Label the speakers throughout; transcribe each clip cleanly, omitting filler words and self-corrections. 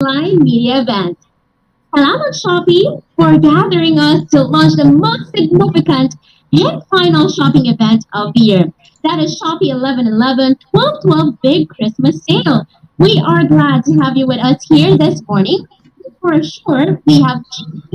Speaker 1: online media event. Salamat Shopee for gathering us to launch the most significant and final shopping event of the year. That is Shopee 11.11 12.12 Big Christmas Sale. We are glad to have you with us here this morning. For sure, we have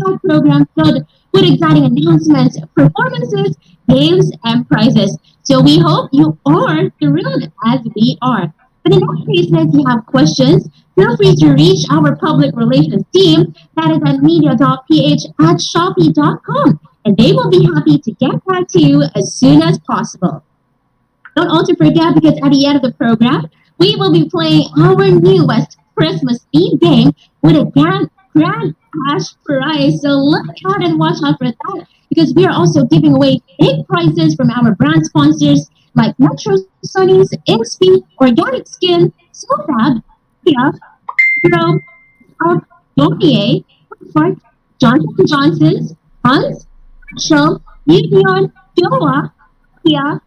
Speaker 1: a program filled with exciting announcements, performances, games, and prizes. So we hope you are thrilled as we are. But in all cases, if you have questions, feel free to reach our public relations team that is at media.ph at shopee.com, and they will be happy to get back to you as soon as possible. Don't also forget, because at the end of the program, we will be playing our newest Christmas themed game with a grand cash prize. So look out and watch out for that, because we are also giving away big prizes from our brand sponsors like Metro Sunnies, XP, Organic Skin, Sofab, Kia, Hero, Garnier, Park, Johnson Johnson's, Hans, Shell, Union, Joa, Kia,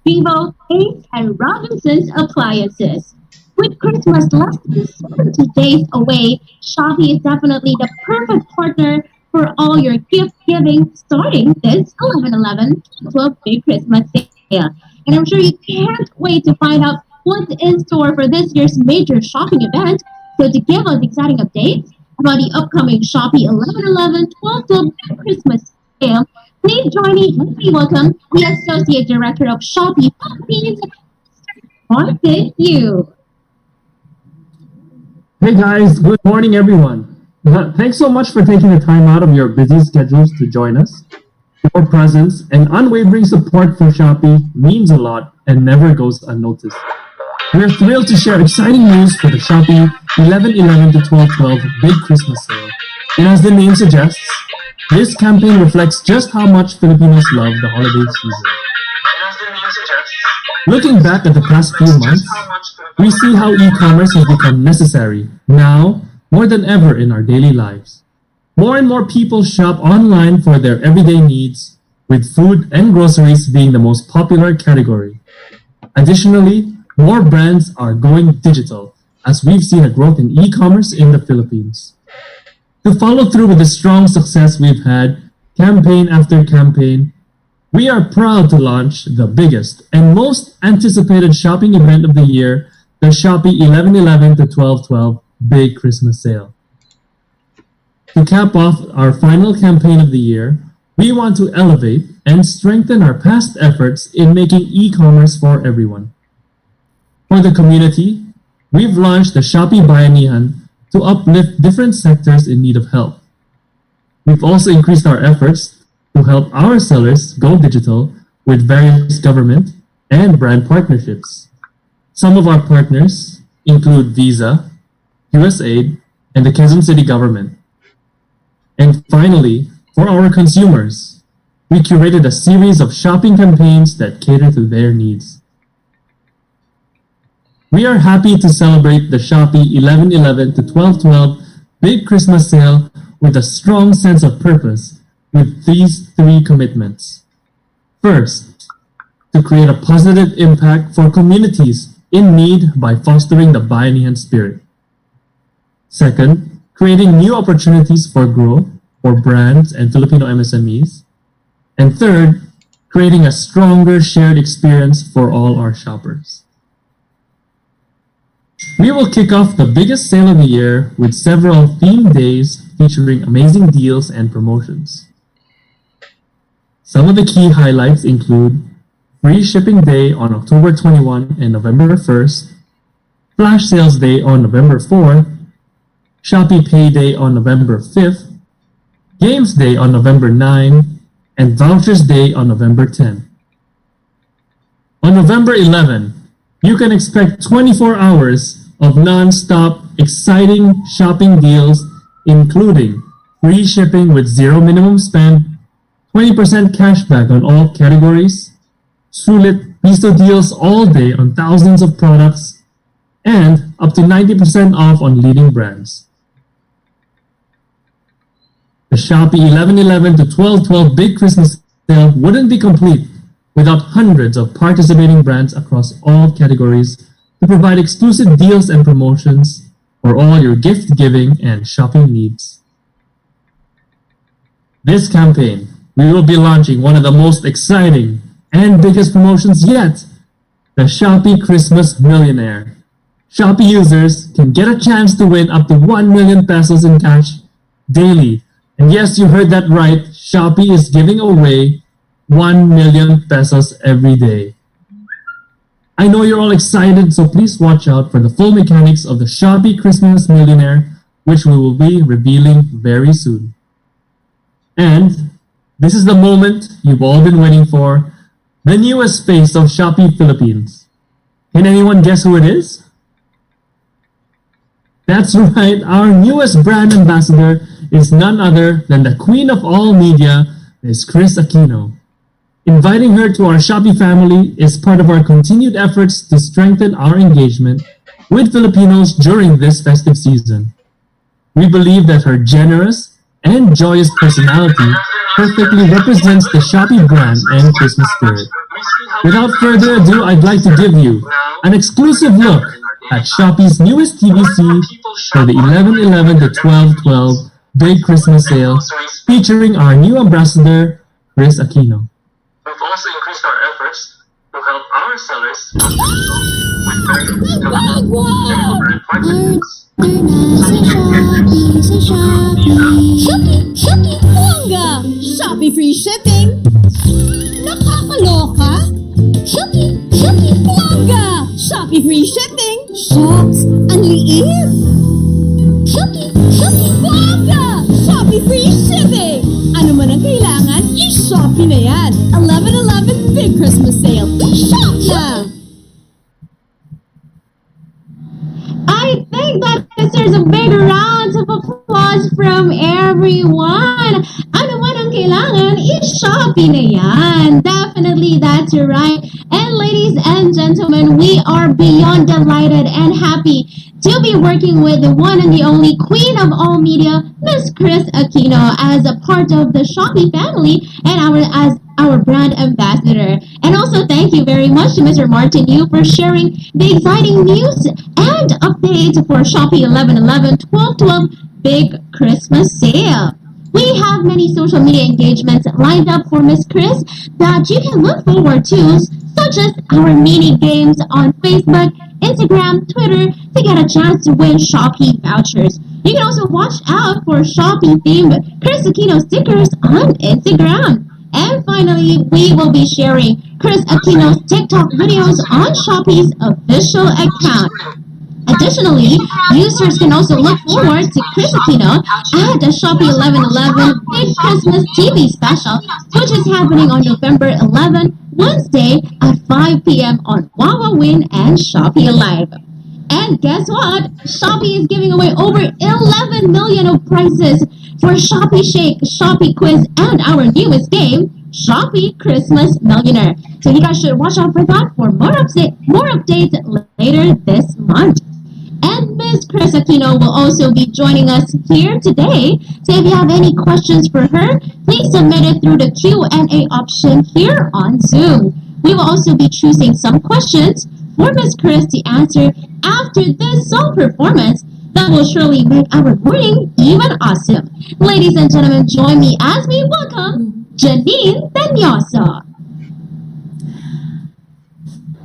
Speaker 1: Vivo, Ace, and Robinson's Appliances. With Christmas less than 70 days away, Shopee is definitely the perfect partner for all your gift giving starting this 11/11 12 Big Christmas Sale. And I'm sure you can't wait to find out what's in store for this year's major shopping event. So to give us exciting updates about the upcoming Shopee 11/11 12 Big Christmas Sale, please join me and we welcome the Associate Director of Shopee Philippines, Martin Yu.
Speaker 2: Hey guys, good morning everyone. Thanks so much for taking the time out of your busy schedules to join us. Your presence and unwavering support for Shopee means a lot and never goes unnoticed. We're thrilled to share exciting news for the Shopee 11/11 to 12/12 Big Christmas Sale. And as the name suggests, this campaign reflects just how much Filipinos love the holiday season. Looking back at the past few months, we see how e-commerce has become necessary now more than ever in our daily lives. More and more people shop online for their everyday needs, with food and groceries being the most popular category. Additionally, more brands are going digital, as we've seen a growth in e-commerce in the Philippines. To follow through with the strong success we've had, campaign after campaign, we are proud to launch the biggest and most anticipated shopping event of the year, the Shopee 11/11 to 12/12 Big Christmas Sale. To cap off our final campaign of the year, we want to elevate and strengthen our past efforts in making e-commerce for everyone. For the community, we've launched the Shopee Bayanihan to uplift different sectors in need of help. We've also increased our efforts to help our sellers go digital with various government and brand partnerships. Some of our partners include Visa, USAID, and the Quezon City government. And finally, for our consumers, we curated a series of shopping campaigns that cater to their needs. We are happy to celebrate the Shopee 11/11 to 12/12 Big Christmas Sale with a strong sense of purpose with these three commitments. First, to create a positive impact for communities in need by fostering the Bayanihan spirit. Second, creating new opportunities for growth for brands and Filipino MSMEs. And third, creating a stronger shared experience for all our shoppers. We will kick off the biggest sale of the year with several themed days featuring amazing deals and promotions. Some of the key highlights include Free Shipping Day on October 21 and November 1st, Flash Sales Day on November 4th, Shopee Pay Day on November 5th, Games Day on November 9, and Vouchers Day on November 10. On November 11, you can expect 24 hours of non-stop exciting shopping deals, including free shipping with zero minimum spend, 20% cashback on all categories, sulit piso deals all day on thousands of products, and up to 90% off on leading brands. The Shopee 11/11 to 12/12 Big Christmas Sale wouldn't be complete without hundreds of participating brands across all categories to provide exclusive deals and promotions, for all your gift giving and shopping needs. This campaign, we will be launching one of the most exciting and biggest promotions yet, the Shopee Christmas Millionaire. Shopee users can get a chance to win up to 1 million pesos in cash daily. And yes, you heard that right. Shopee is giving away 1 million pesos every day. I know you're all excited, so please watch out for the full mechanics of the Shopee Christmas Millionaire, which we will be revealing very soon. And this is the moment you've all been waiting for, the newest face of Shopee Philippines. Can anyone guess who it is? That's right, our newest brand ambassador is none other than the queen of all media, Ms. Kris Aquino. Inviting her to our Shopee family is part of our continued efforts to strengthen our engagement with Filipinos during this festive season. We believe that her generous and joyous personality perfectly represents the Shopee brand and Christmas spirit. Without further ado, I'd like to give you an exclusive look at Shopee's newest TVC for the 11.11 to 12.12 Big Christmas Sale, featuring our new ambassador, Kris Aquino.
Speaker 3: We've also increased our efforts to help our sellers with very scalable and partnerships.
Speaker 4: Shopee Bongga! Shopee free shipping! Nakakaloka? Shopee Bongga! Shopee free shipping! Shucks! Ang liit! Shopee Bongga! Shopee free shipping! Ano man ang kailangan, i-Shopee na yan! 11.11 Big Christmas Sale! Shop na!
Speaker 1: I think that deserves a big round of applause from everyone. Ano man ang kailangan, i-Shopee na yan. Definitely, that's right. And ladies and gentlemen, we are beyond delighted and happy to be working with the one and the only queen of all media, Miss Kris Aquino, as a part of the Shopee family and as our brand ambassador. And also thank you very much to Mr. Martin Yu for sharing the exciting news and updates for Shopee 11.11 12.12 Big Christmas Sale. We have many social media engagements lined up for Miss Kris that you can look forward to, such as our mini games on Facebook, Instagram, Twitter, to get a chance to win Shopee vouchers. You can also watch out for Shopee-themed Kris Aquino stickers on Instagram. And finally, we will be sharing Kris Aquino's TikTok videos on Shopee's official account. Additionally, users can also look forward to Kris Aquino at the Shopee 11.11 Big Christmas TV special, which is happening on November 11, Wednesday at 5 p.m. on Wawa Win and Shopee Live. And guess what? Shopee is giving away over 11 million of prizes for Shopee Shake, Shopee Quiz, and our newest game, Shopee Christmas Millionaire. So you guys should watch out for that for more updates later this month. And Ms. Kris Aquino will also be joining us here today. So if you have any questions for her, please submit it through the Q&A option here on Zoom. We will also be choosing some questions for Ms. Kris to answer after this song performance that will surely make our morning even awesome. Ladies and gentlemen, join me as we welcome Janine Tanyoso.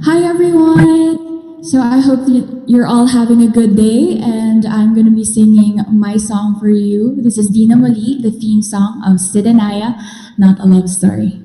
Speaker 5: Hi everyone! So I hope that you're all having a good day, and I'm going to be singing my song for you. This is Dina Mali, the theme song of Sid and Aya, Not a Love Story.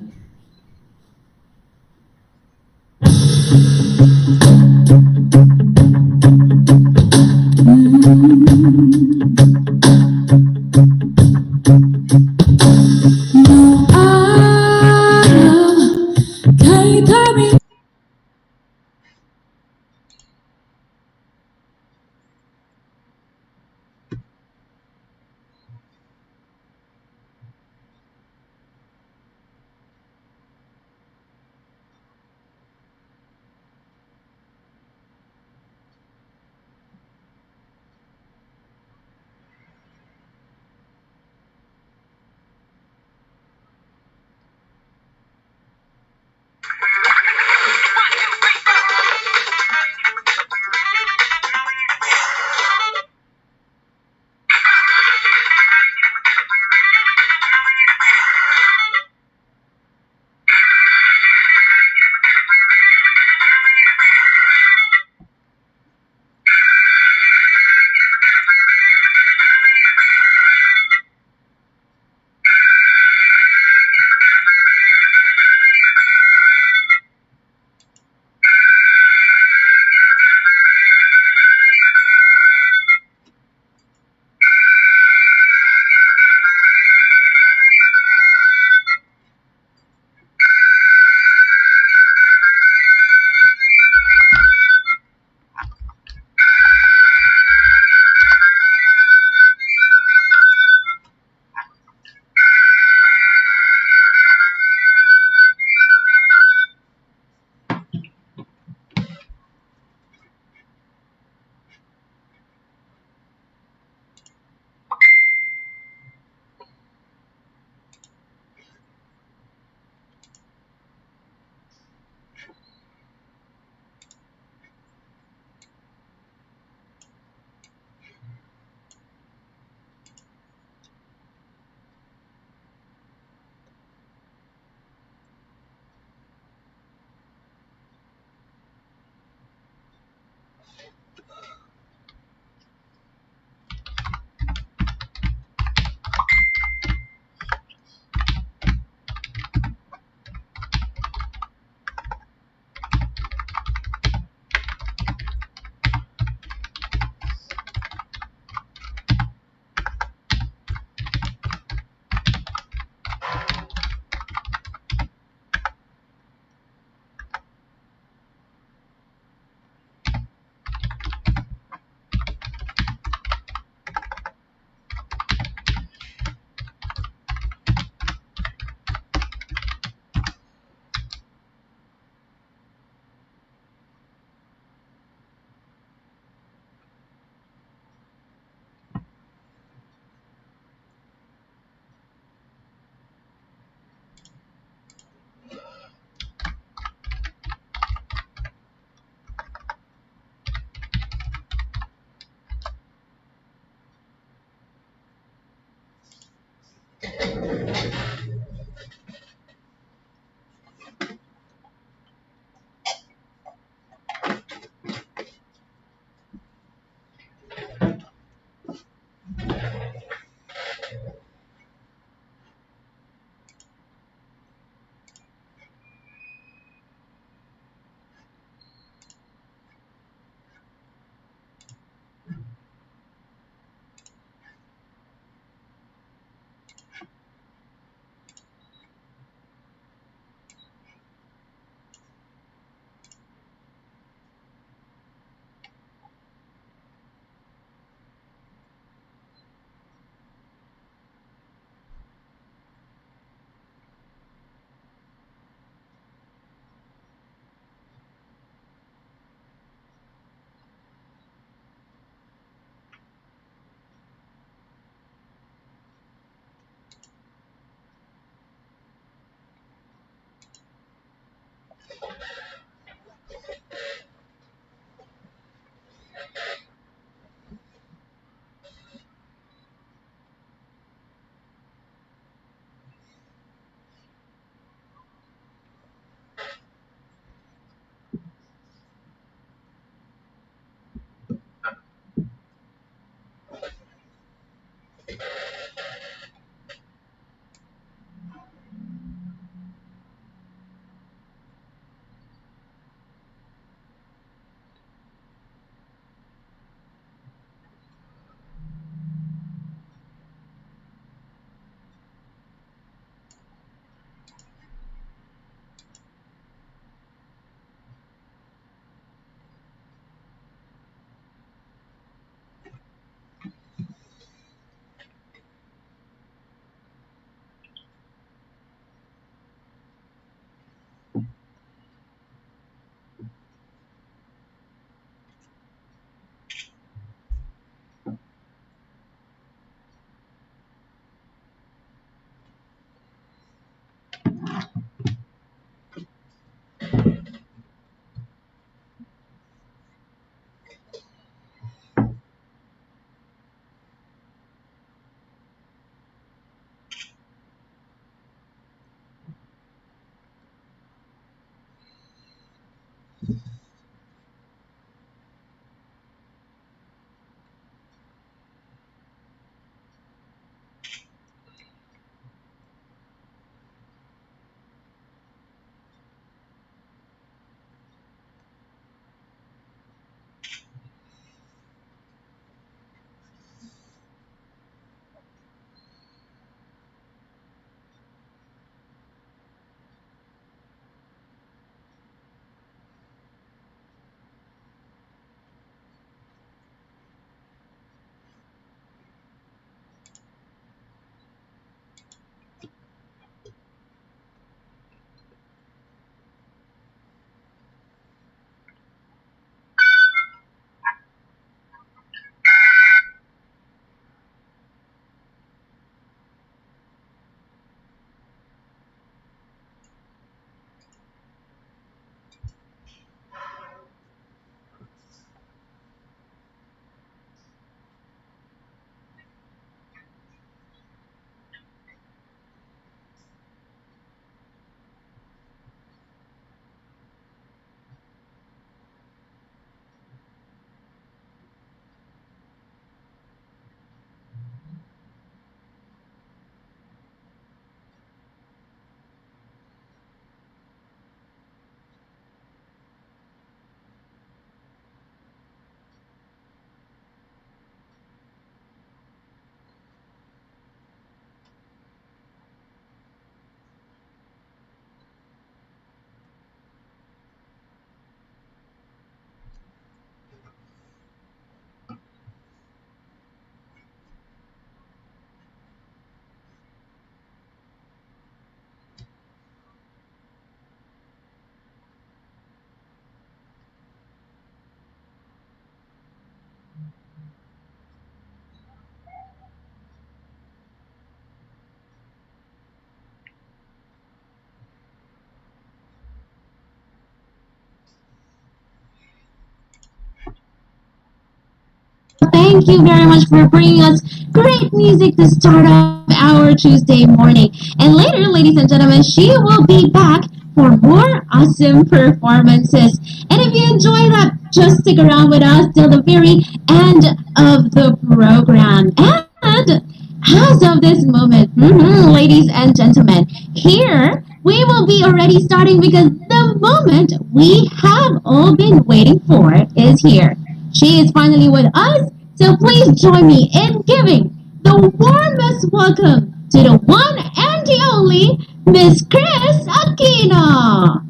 Speaker 1: Thank you very much for bringing us great music to start off our Tuesday morning. And later, ladies and gentlemen, she will be back for more awesome performances. And if you enjoy that, just stick around with us till the very end of the program. And as of this moment, ladies and gentlemen, here we will be already starting because the moment we have all been waiting for is here. She is finally with us, so please join me in giving the warmest welcome to the one and the only Miss Kris Aquino.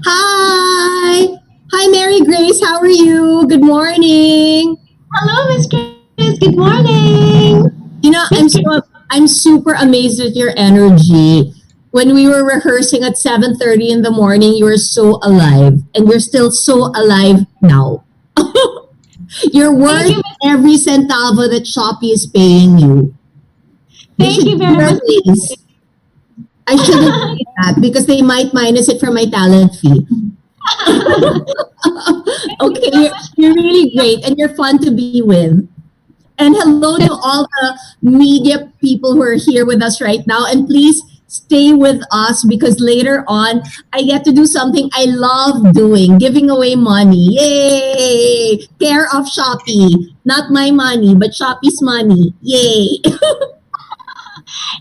Speaker 6: Hi! Hi, Mary Grace. How are you? Good morning.
Speaker 1: Hello, Miss Kris. Good morning.
Speaker 6: You know, I'm super amazed at your energy. When we were rehearsing at 7:30 in the morning, you were so alive, and you're still so alive now. You're worth every centavo that Shopee is paying you.
Speaker 1: Thank you very much.
Speaker 6: I shouldn't say that because they might minus it from my talent fee. Okay, you're really great and you're fun to be with. And hello to all the media people who are here with us right now. And please stay with us because later on, I get to do something I love doing, giving away money. Yay! Care of Shopee. Not my money, but Shopee's money. Yay!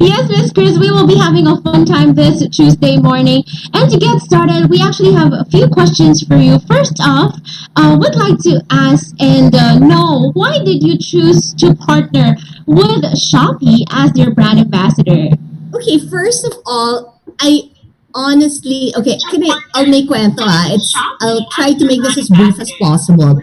Speaker 1: Yes, Miss Kris, we will be having a fun time this Tuesday morning. And to get started, we actually have a few questions for you. First off, would like to ask and know, why did you choose to partner with Shopee as your brand ambassador?
Speaker 6: Okay, first of all, I honestly, I'll make kwento I'll try to make this as brief as possible.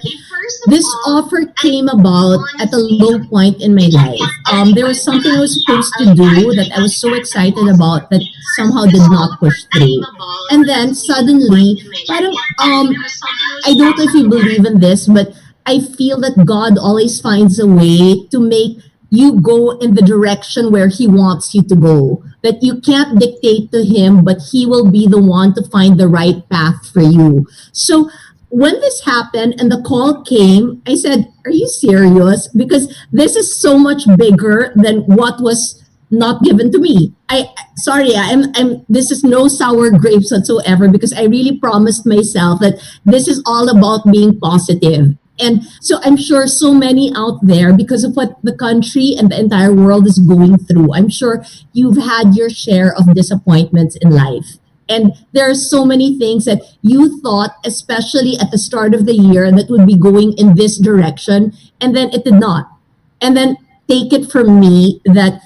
Speaker 6: This offer came about at a low point in my life. There was something I was supposed to do that I was so excited about that somehow did not push through. And then suddenly, I don't know if you believe in this, but I feel that God always finds a way to make you go in the direction where he wants you to go. That you can't dictate to him, but he will be the one to find the right path for you. So when this happened and the call came, I said, are you serious? Because this is so much bigger than what was not given to me. I'm this is no sour grapes whatsoever, because I really promised myself that this is all about being positive. And so I'm sure so many out there, because of what the country and the entire world is going through, I'm sure you've had your share of disappointments in life. And there are so many things that you thought, especially at the start of the year, that would be going in this direction, and then it did not. And then take it from me that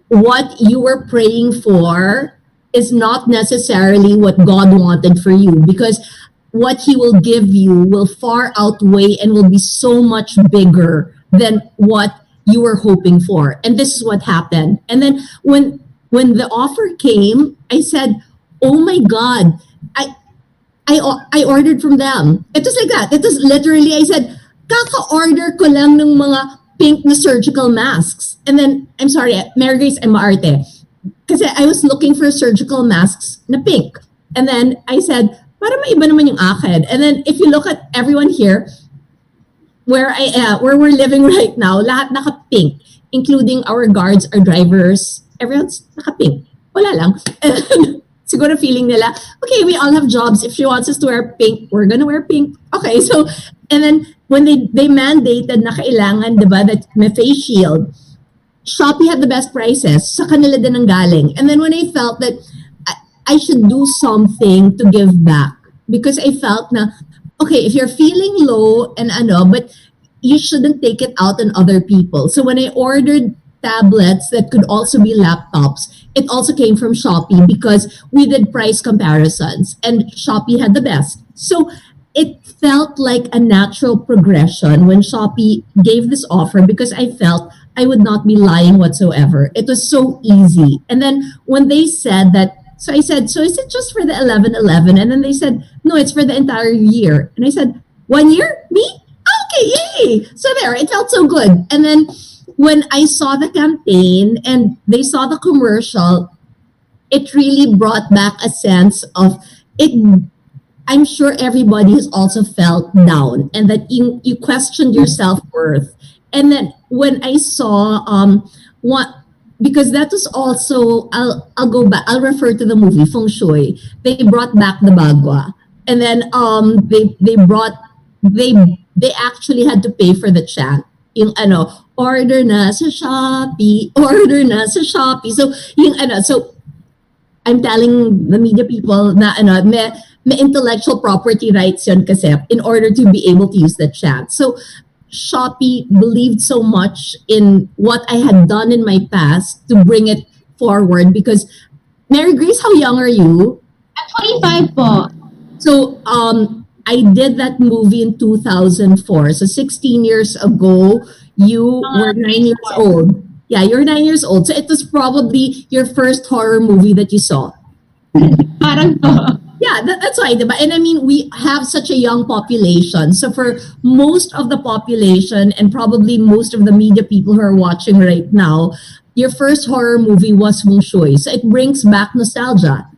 Speaker 6: what you were praying for is not necessarily what God wanted for you, because what He will give you will far outweigh and will be so much bigger than what you were hoping for. And this is what happened. And then when the offer came, I said, "Oh my God, I ordered from them." It was like that. It was literally, I said, "Kaka-order ko lang ng mga pink na surgical masks." And then, I'm sorry, Mary Grace, I'm maarte. Kasi I was looking for surgical masks na pink. And then I said, para maiba naman yung akin. And then if you look at everyone here, where we're living right now, lahat naka-pink, including our guards, our drivers, everyone's naka-pink. Wala lang. And siguro feeling nila, okay, we all have jobs. If she wants us to wear pink, we're gonna wear pink. Okay, so, and then when they mandated na kailangan, diba, that may face shield, Shopee had the best prices. Sa kanila din ang galing. And then when I felt that I should do something to give back, because I felt na, okay, if you're feeling low and but you shouldn't take it out on other people. So when I ordered tablets that could also be laptops, it also came from Shopee, because we did price comparisons and Shopee had the best. So it felt like a natural progression when Shopee gave this offer, because I felt I would not be lying whatsoever. It was so easy. And then when they said that, so I said, "So is it just for the 11.11?" And then they said, "No, it's for the entire year." And I said, "1 year? Me? Okay, yay!" So there, it felt so good. And then when I saw the campaign and they saw the commercial, it really brought back a sense of it. I'm sure everybody has also felt down, and that you questioned your self-worth. And then when I saw what, because that was also, I'll go back, I'll refer to the movie Feng Shui. They brought back the bagua, and then they actually had to pay for the chant. Yung order na sa Shopee, order na sa Shopee. So yung so I'm telling the media people na may intellectual property rights yun kasi in order to be able to use the chant. So Shopee believed so much in what I had done in my past to bring it forward, because Mary Grace, how young are you?
Speaker 1: I'm 25 po.
Speaker 6: So I did that movie in 2004. So 16 years ago, you were 9 years old. Yeah, you're 9 years old. So it was probably your first horror movie that you saw.
Speaker 1: Parang po.
Speaker 6: Yeah, that's why, diba? And I mean, we have such a young population. So for most of the population, and probably most of the media people who are watching right now, your first horror movie was Feng Shui. So it brings back nostalgia.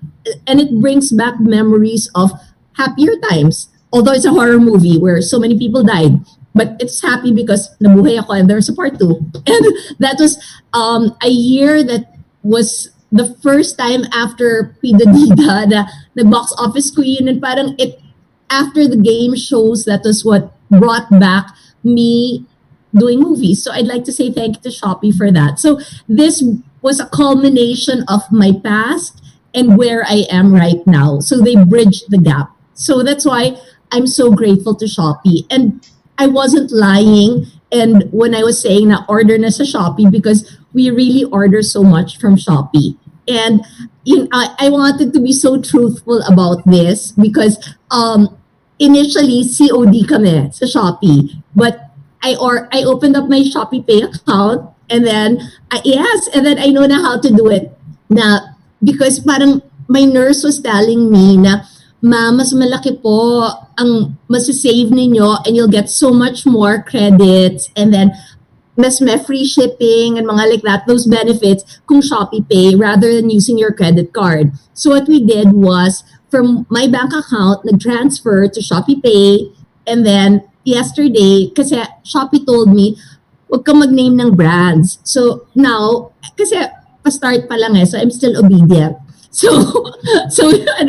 Speaker 6: And it brings back memories of happier times. Although it's a horror movie where so many people died. But it's happy because nabuhay ako and there's a part 2. And that was a year that was the first time after Pidadida na nag-box office queen, and parang it, after the game shows, that was what brought back me doing movies. So I'd like to say thank you to Shopee for that. So this was a culmination of my past and where I am right now. So they bridged the gap. So that's why I'm so grateful to Shopee. And I wasn't lying and when I was saying na order na sa Shopee, because we really order so much from Shopee. And I wanted to be so truthful about this, because initially COD kami sa Shopee, but I opened up my Shopee Pay account, and then and then I know na how to do it na, because parang my nurse was telling me na, "Ma, mas malaki po ang masisave ninyo and you'll get so much more credits, and then mas may free shipping and mga like that, those benefits kung Shopee Pay rather than using your credit card." So what we did was, from my bank account, nag-transfer to Shopee Pay, and then yesterday, kasi Shopee told me, "Huwag kang mag-name ng brands." So now, kasi pa-start pa lang so I'm still obedient. So,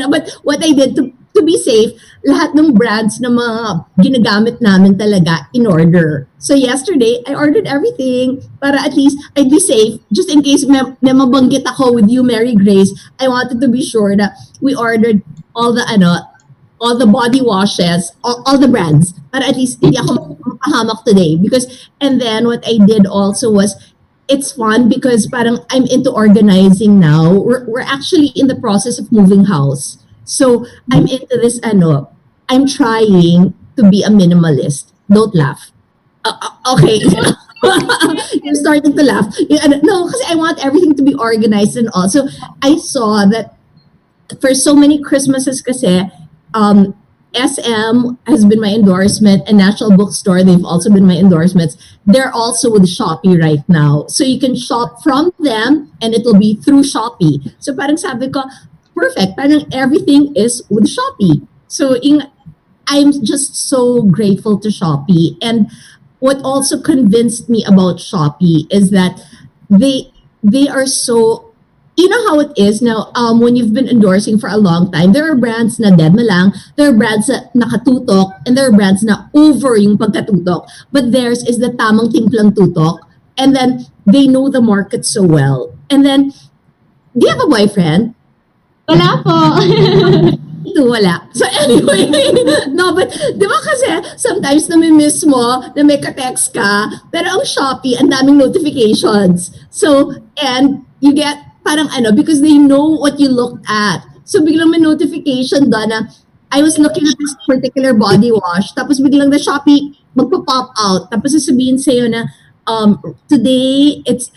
Speaker 6: but what I did to be safe, lahat ng brands na mga ginagamit namin talaga in order. So yesterday, I ordered everything para at least I'd be safe. Just in case may mabanggit ako with you, Mary Grace, I wanted to be sure that we ordered all the body washes, all the brands, para at least hindi ako mapahamak today. And then what I did also was, it's fun because parang I'm into organizing now. We're actually in the process of moving house. So I'm into this I'm trying to be a minimalist. Don't laugh. Okay. You're starting to laugh. No, because I want everything to be organized and all. So I saw that for so many Christmases kasi, SM has been my endorsement and National Bookstore, they've also been my endorsements. They're also with Shopee right now. So you can shop from them and it will be through Shopee. So parang sabi ko, perfect. Parang everything is with Shopee. So I'm just so grateful to Shopee. And what also convinced me about Shopee is that they are so, you know how it is now, when you've been endorsing for a long time, there are brands na dead na lang, there are brands na nakatutok, and there are brands na over yung pagkatutok. But theirs is the tamang timplang tutok. And then, they know the market so well. And then, do you have a boyfriend?
Speaker 1: Wala po.
Speaker 6: Ito, wala. So anyway, no, but di ba kasi sometimes nami-miss mo na may ka-text ka, pero ang Shopee, ang daming notifications. So, and you get parang because they know what you looked at. So biglang may notification doon na I was looking at this particular body wash, tapos biglang the Shopee magpa-pop out, tapos sasabihin sa'yo na today it's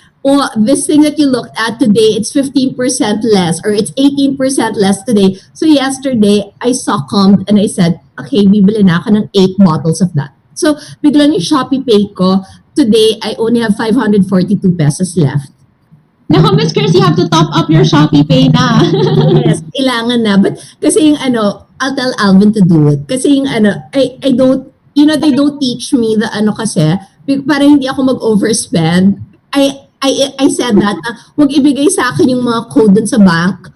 Speaker 6: this thing that you looked at today, it's 15% less or it's 18% less today. So yesterday, I succumbed and I said, okay, bibili na ako ng 8 bottles of that. So biglang yung Shopee Pay ko, today, I only have 542 pesos left.
Speaker 1: Naku, Miss Kris, you have to top up your Shopee Pay na.
Speaker 6: Yes, kailangan na. But kasi yung I'll tell Alvin to do it. Kasi yung I don't, they don't teach me the kasi, parang hindi ako mag-overspend. I said that na wag ibigay sa akin yung mga code dun sa bank.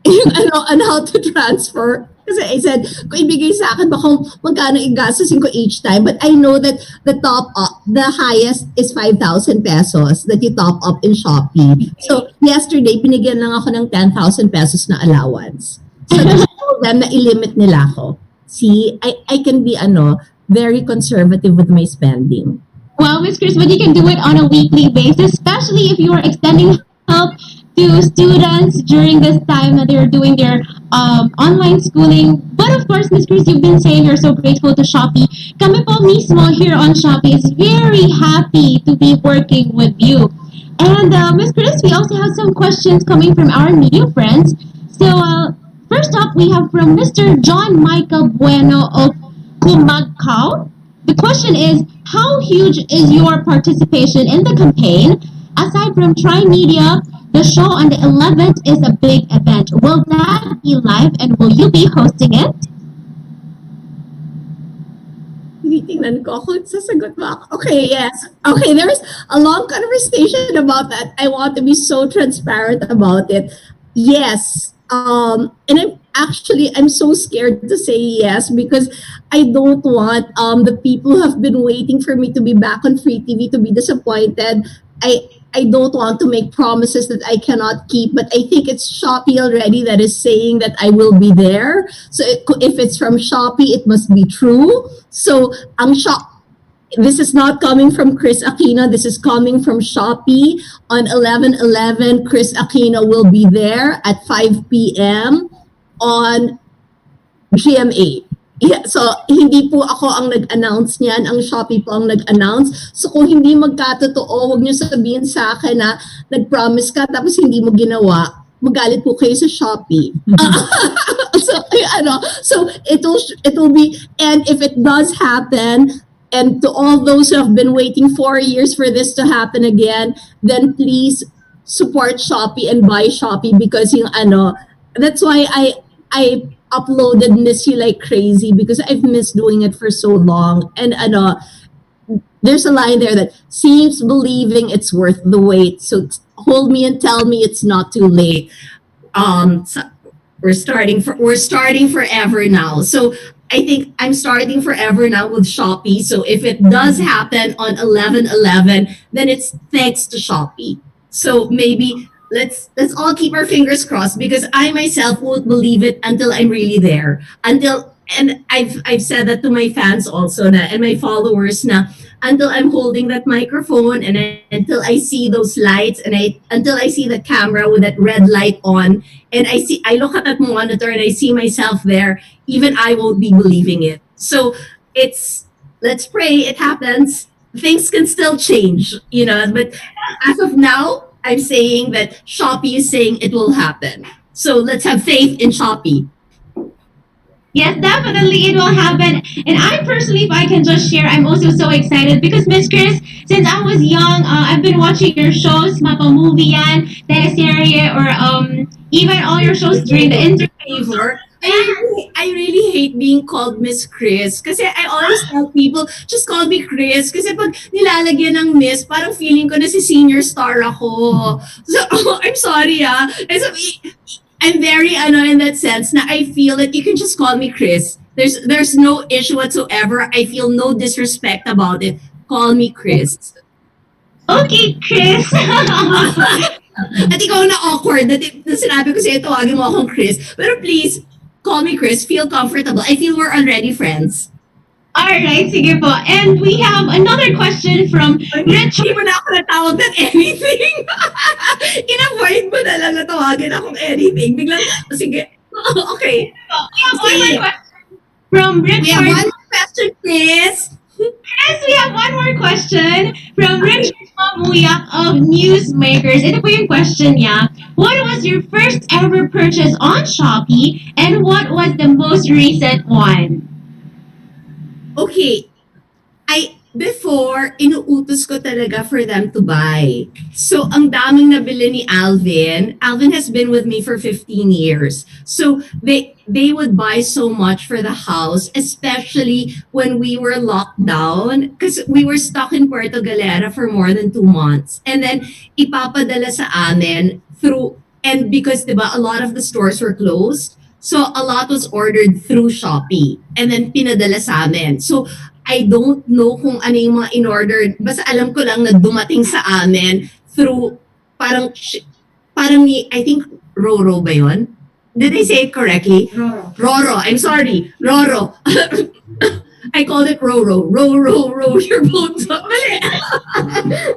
Speaker 6: Yung on how to transfer. Kasi I said, kung ibigay sa akin, baka magkano igastusin ko each time. But I know that the top up, the highest is 5,000 pesos that you top up in Shopee. So, yesterday, binigyan lang ako ng 10,000 pesos na allowance. So, I told them na ilimit nila ako. See, I can be, very conservative with my spending.
Speaker 1: Well, Miss Kris, but you can do it on a weekly basis, especially if you are extending help to students during this time that they're doing their online schooling. But of course, Miss Kris, you've been saying you're so grateful to Shopee. Kami po mismo here on Shopee is very happy to be working with you. And Miss Kris, we also have some questions coming from our media friends. So first up, we have from Mr. John Michael Bueno of Kumagkao. The question is, how huge is your participation in the campaign? Aside from Tri-Media, the show on the 11th is a big event. Will that be live and will you be hosting it?
Speaker 6: Tinitingnan ko ako, sasagot mo ako. Okay, yes. Okay, there is a long conversation about that. I want to be so transparent about it. Yes. And I'm so scared to say yes because I don't want the people who have been waiting for me to be back on Free TV to be disappointed. I don't want to make promises that I cannot keep, but I think it's Shopee already that is saying that I will be there. So if it's from Shopee, it must be true. So this is not coming from Kris Aquino. This is coming from Shopee. On 11.11, Kris Aquino will be there at 5 p.m. on GMA. Yeah, so hindi po ako ang nag-announce niyan, ang Shopee po ang nag-announce. So kung hindi magkatotoo, wag niyo sabihin sa akin na nag-promise ka tapos hindi mo ginawa, magalit po kayo sa Shopee. So it will be, and if it does happen, and to all those who have been waiting 4 years for this to happen again, then please support Shopee and buy Shopee because that's why I uploaded Miss You Like Crazy because I've missed doing it for so long. And there's a line there that seems believing it's worth the wait. So hold me and tell me it's not too late. So we're starting forever now. So I think I'm starting forever now with Shopee. So if it does happen on 11/11, then it's thanks to Shopee. So maybe let's all keep our fingers crossed, because I myself won't believe it until I'm really there. Until, and I've said that to my fans also na, and my followers na, until I'm holding that microphone, and until I see those lights, and until I see the camera with that red light on, and I look at that monitor and I see myself there, even I won't be believing it. So it's, let's pray it happens. Things can still change, but as of now, I'm saying that Shopee is saying it will happen. So let's have faith in Shopee.
Speaker 1: Yes, definitely it will happen. And I personally, if I can just share, I'm also so excited because Miss Kris, since I was young, I've been watching your shows, Mapa Movie yan, teleserye, or even all your shows during the interview.
Speaker 6: I really hate being called Miss Kris. Kasi I always tell people, just call me Kris. Kasi pag nilalagyan ng Miss, parang feeling ko na si senior star ako. So, I'm sorry And so, I'm very, in that sense, na I feel that you can just call me Kris. There's no issue whatsoever. I feel no disrespect about it. Call me Kris.
Speaker 1: Okay, Kris.
Speaker 6: At ikaw na awkward na sinabi ko sa'yo, tawagin mo akong Kris. Pero please, call me Kris. Feel comfortable. I feel we're already friends.
Speaker 1: Alright, sige po. And we have another question from Richard.
Speaker 6: Hindi mo na ako natawag ng anything. In-avoid mo na lang natawagin akong anything. Biglang, sige. Okay.
Speaker 1: We have one more question from Richard.
Speaker 6: We have one question, Kris.
Speaker 1: Yes, we have one more question from Richard Mamuyak of Newsmakers. Ito po yung question niya. What was your first ever purchase on Shopee, and what was the most recent one?
Speaker 6: Okay. Before, inuutos ko talaga for them to buy. So, ang daming nabili ni Alvin. Alvin has been with me for 15 years. So, they would buy so much for the house, especially when we were locked down, because we were stuck in Puerto Galera for more than 2 months. And then, ipapadala sa amin through, and because, diba, a lot of the stores were closed, so a lot was ordered through Shopee. And then, pinadala sa amin. So, I don't know kung ano yung mga in-order. Basta alam ko lang na dumating sa amin through, parang I think, Roro ba yun? Did I say it correctly? Roro. I'm sorry. Roro. I called it Roro. Row your boat. Mali.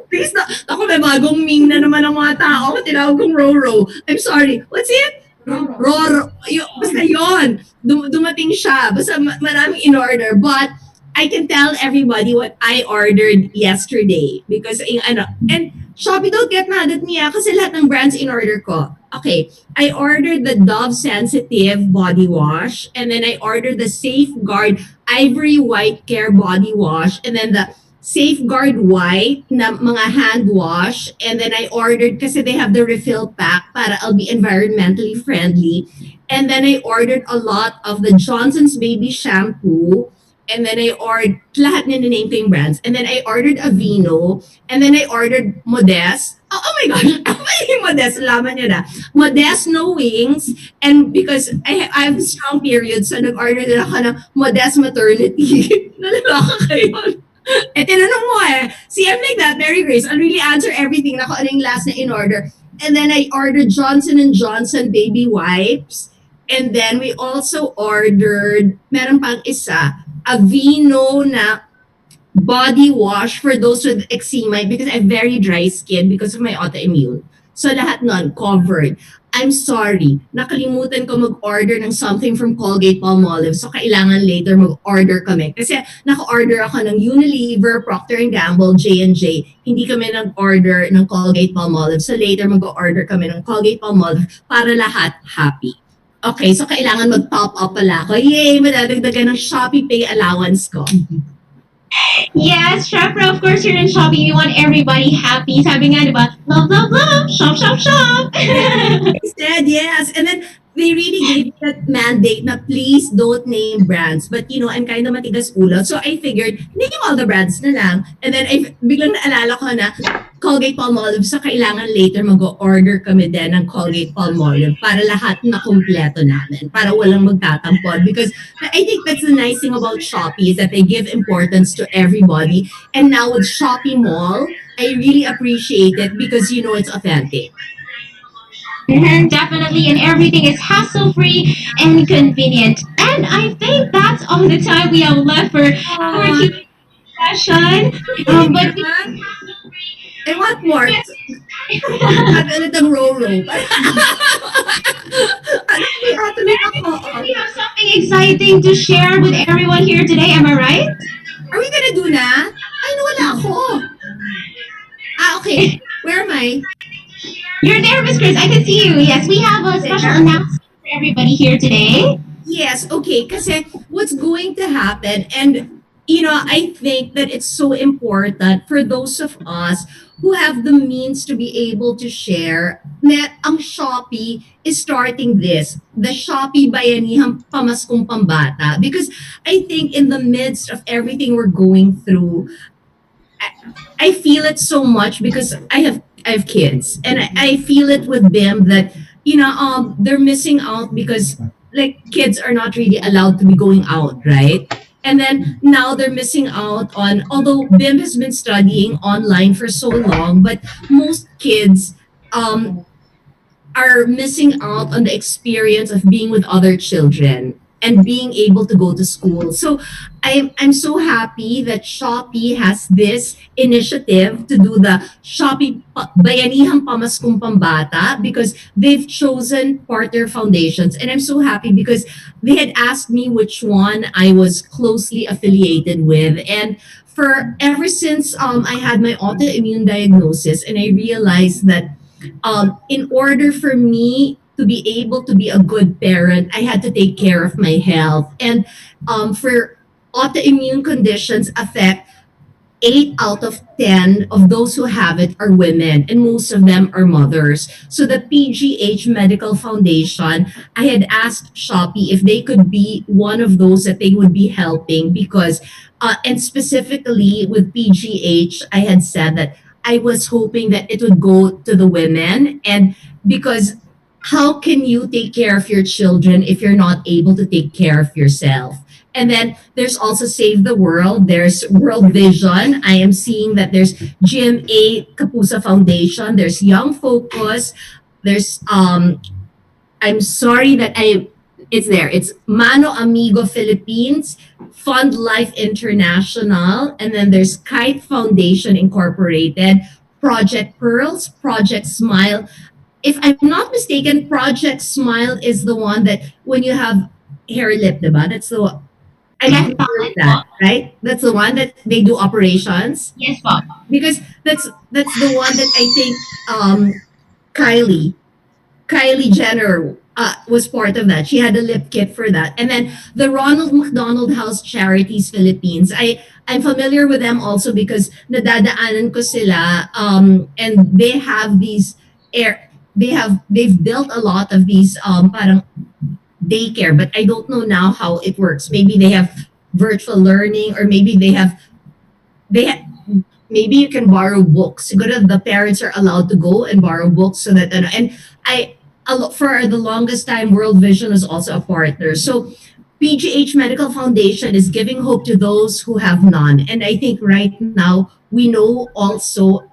Speaker 6: Please, ako may bagong meme na naman ng mga tao. Tinawag kong Roro. I'm sorry. What's it? Roro. Basta yun. Dumating siya. Basta maraming in-order. But, I can tell everybody what I ordered yesterday because and Shopee, don't get mad at me kasi lahat ng brands in order ko. Okay, I ordered the Dove Sensitive body wash, and then I ordered the Safeguard Ivory White Care body wash, and then the Safeguard White na mga hand wash, and then I ordered kasi they have the refill pack para I'll be environmentally friendly, and then I ordered a lot of the Johnson's Baby Shampoo. And then I ordered, lahat na name ko yung brands. And then I ordered Aveeno. And then I ordered Modest. Oh my gosh, Modest, laman nyo na. Modest No Wings. And because I have strong periods, so nag-order din ako ng Modest Maternity. Nalalaka kayo. Tinanong mo See, I'm like that, Mary Grace. I'll really answer everything na kung ano yung last na in order. And then I ordered Johnson & Johnson Baby Wipes. And then we also ordered, meron pang isa, Aveeno na body wash for those with eczema because I have very dry skin because of my autoimmune. So lahat nun covered. I'm sorry, nakalimutan ko mag-order ng something from Colgate-Palmolive. So kailangan later mag-order kami. Kasi naka-order ako ng Unilever, Procter & Gamble, J&J. Hindi kami nag-order ng Colgate-Palmolive. So later mag-order kami ng Colgate-Palmolive para lahat happy. Okay, so kailangan mag-top up pala ako. Yay! Madadagdagan ng Shopee Pay allowance ko.
Speaker 1: Yes, syempre, of course, here in Shopee, we want everybody happy. Sabi nga, di ba? Love, love, love! Shop, shop, shop!
Speaker 6: Instead, yes. And then, they really gave me that mandate na please don't name brands. But I'm kind of matigas ulo. So I figured, name all the brands na lang. And then biglang naalala ko na Colgate Palmolive. So kailangan later mag-order kami din ng Colgate Palmolive para lahat na kumpleto namin. Para walang magtatampon. Because I think that's the nice thing about Shopee is that they give importance to everybody. And now with Shopee Mall, I really appreciate it because it's authentic.
Speaker 1: Mhm, definitely, and everything is hassle-free and convenient. And I think that's all the time we have left for our
Speaker 6: Aw,
Speaker 1: Q&A session. But
Speaker 6: I want more. At ulit ang Roro. Ano tuloy ako?
Speaker 1: we have something exciting to share with everyone here today. Am I right?
Speaker 6: Are we gonna do na? Ay, nawala ako. Okay. Where am I?
Speaker 1: You're there, Miss Kris. I can see you. Yes, we have a special announcement for everybody here today.
Speaker 6: Yes, okay. Kasi what's going to happen, and I think that it's so important for those of us who have the means to be able to share na ang Shopee is starting this, the Shopee Bayanihan Pamaskong Pambata. Because I think in the midst of everything we're going through, I feel it so much because I have kids, and I feel it with them that they're missing out because like kids are not really allowed to be going out, right? And then now they're missing out on, although Bim has been studying online for so long, but most kids are missing out on the experience of being with other children and being able to go to school. So I'm so happy that Shopee has this initiative to do the Bayanihan Pamaskong Pambata because they've chosen partner foundations. And I'm so happy because they had asked me which one I was closely affiliated with. And for ever since I had my autoimmune diagnosis and I realized that in order for me to be able to be a good parent, I had to take care of my health. And for autoimmune conditions affect 8 out of 10 of those who have it are women, and most of them are mothers. So the PGH Medical Foundation, I had asked Shopee if they could be one of those that they would be helping because, and specifically with PGH, I had said that I was hoping that it would go to the women, and because how can you take care of your children if you're not able to take care of yourself? And then there's also Save the World. There's World Vision. I am seeing that there's GMA Kapusa Foundation. There's Young Focus. There's I'm sorry that it's there. It's Mano Amigo Philippines, Fund Life International, and then there's Kite Foundation Incorporated, Project Pearls, Project Smile. If I'm not mistaken, Project Smile is the one that when you have hair lip, diba? That's the one. I
Speaker 1: Yes,
Speaker 6: think that, right? That's the one that they do operations.
Speaker 1: Yes, Bob.
Speaker 6: Because that's the one that I think Kylie Jenner was part of that. She had a lip kit for that. And then the Ronald McDonald House Charities Philippines. I'm familiar with them also because nadadaanan ko sila and they have these they've built a lot of these parang daycare, but I don't know now how it works. Maybe they have virtual learning, or maybe maybe you can borrow books. Siguro the parents are allowed to go and borrow books so that and for the longest time World Vision was also a partner. So PGH Medical Foundation is giving hope to those who have none. And I think right now we know also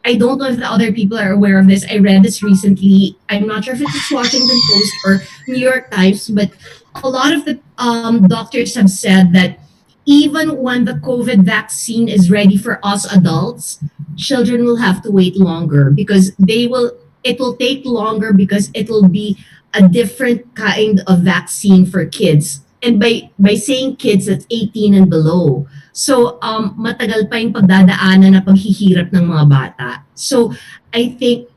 Speaker 6: I don't know if the other people are aware of this. I read this recently. I'm not sure if it's Washington Post or New York Times, but a lot of the doctors have said that even when the COVID vaccine is ready for us adults, children will have to wait longer because it will take longer because it will be a different kind of vaccine for kids. And by saying kids, that's 18 and below. So matagal pa yung pagdadaanan na paghihirap ng mga bata. So I think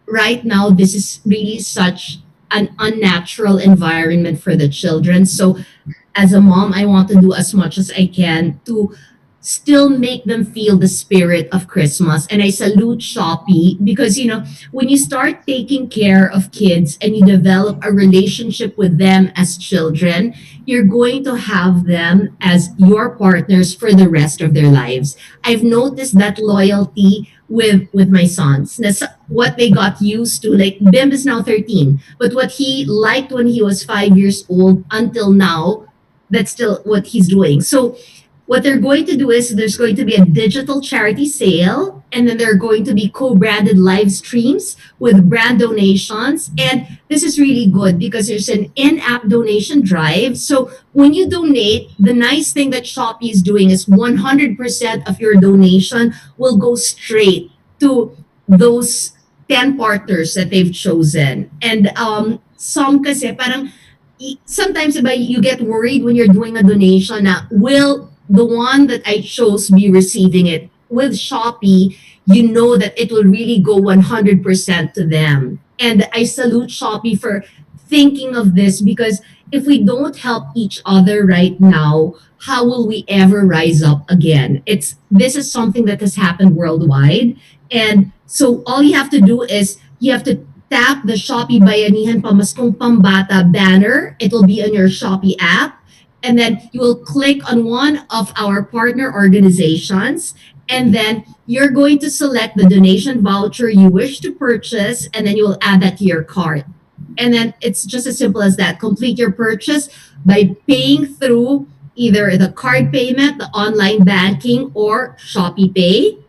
Speaker 6: right now this is really such an unnatural environment for the children. So as a mom, I want to do as much as I can to still make them feel the spirit of Christmas. And I salute Shopee because, when you start taking care of kids and you develop a relationship with them as children, you're going to have them as your partners for the rest of their lives. I've noticed that loyalty with my sons. That's what they got used to. Like Bim is now 13, but what he liked when he was 5 years old until now, that's still what he's doing. So what they're going to do is there's going to be a digital charity sale, and then there are going to be co-branded live streams with brand donations. And this is really good because there's an in-app donation drive. So when you donate, the nice thing that Shopee is doing is 100% of your donation will go straight to those 10 partners that they've chosen. And some kasi parang sometimes you get worried when you're doing a donation na will the one that I chose be receiving it. With Shopee, you know that it will really go 100% to them. And I salute Shopee for thinking of this because if we don't help each other right now, how will we ever rise up again? This is something that has happened worldwide. And so all you have to do is you have to tap the Shopee Bayanihan Pamaskong Pambata banner. It will be on your Shopee app. And then you will click on one of our partner organizations. And then you're going to select the donation voucher you wish to purchase. And then you will add that to your cart. And then it's just as simple as that. Complete your purchase by paying through either the card payment, the online banking, or Shopee Pay.